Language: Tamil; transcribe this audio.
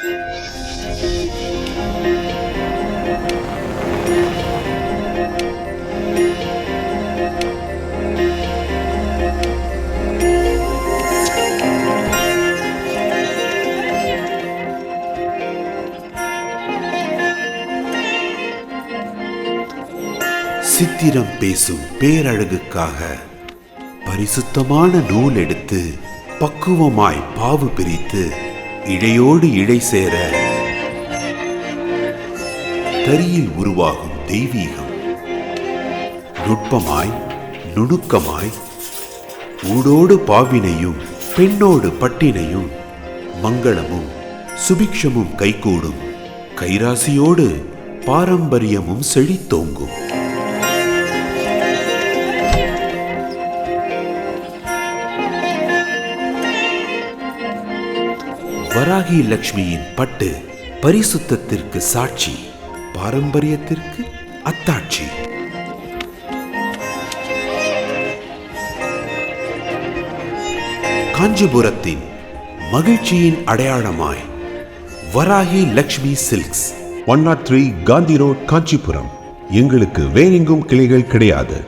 சித்திரம் பேசும் பேரழகுக்காக பரிசுத்தமான நூல் எடுத்து பக்குவமாய் பாவு பிரித்து இழையோடு இழை சேர தரியில் உருவாகும் தெய்வீகம் நுட்பமாய் நுணுக்கமாய் ஊடோடு பாவினையும் பெண்ணோடு பட்டினையும் மங்களமும் சுபிக்ஷமும் கைகூடும் கைராசியோடு பாரம்பரியமும் செழித்தோங்கும். வராகி லட்சுமியின் பட்டு பரிசுத்தத்திற்கு சாட்சி, பாரம்பரியத்திற்கு அத்தாட்சி. காஞ்சிபுரத்தின் மகிழ்ச்சியின் அடையாளமாய் வராகி லட்சுமி சில்க்ஸ், 103 காந்தி ரோட், காஞ்சிபுரம். எங்களுக்கு வேறெங்கும் கிளைகள் கிடையாது.